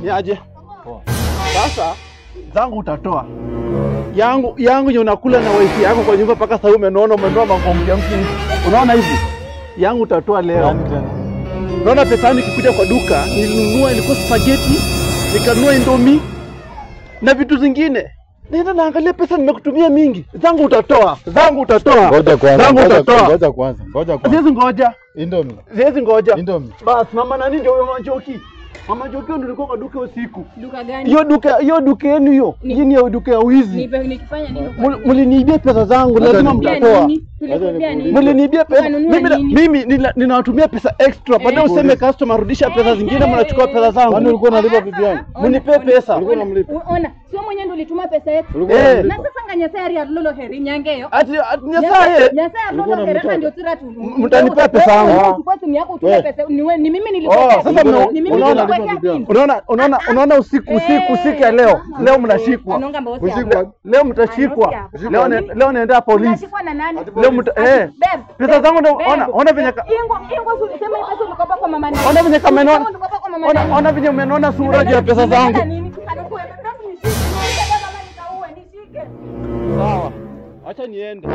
Ni aje? Sasa zangu utatoa. Yangu unakula na wifi yako kwa nyumba paka sasa umeona mangombe mtini. Unaona hivi? Yangu utatoa leo. Unaona pesa nikikuja kwa duka, nilikuwa spaghetti, nikanunua indomie na vitu zingine. Nenda naangalia pesa nimekutumia mingi. Zangu utatoa. Ngoja kwanza. Siwezi ngoja. Indomie. Siwezi ngoja. Indomie. Basi mama nani ndio Mama Njoki? Mama Njoki ndio nilikuwa kwa duka usiku. Duka gani? Hiyo duka yenu hiyo. Hii ni duka ya wizi. Nikifanya nini? Mliniibia pesa zangu, lazima mtatoa. Mliniibia pesa. Mimi ninawatumia pesa extra. Baadaye useme customer rudisha pesa zingine, mnachukua pesa zangu. Kwani ulikuwa unalipa bibi yangu? Mnipe pesa. Ona, sio mwenyewe ndio ulituma pesa yetu. Na sasa nganya sari ya lolo heri nyangeyo. Ati nyasaye. Nyasaye lolo heri ndio tiratu. Mtanipea pesa yangu. Kwa simu yako utume pesa. Ni mimi nilikuwa. Sasa unaona usiku ya leo. Leo mnashikwa. Leo mtashikwa. Leo naenda polisi. Unashikwa na nani? Leo pesa zangu ndio ona venye Ingo sema pesa ulikopa kwa mama nani? Ona venye kamenona. Ona venye umenona sura ya pesa zangu. Sawa. Acha niende.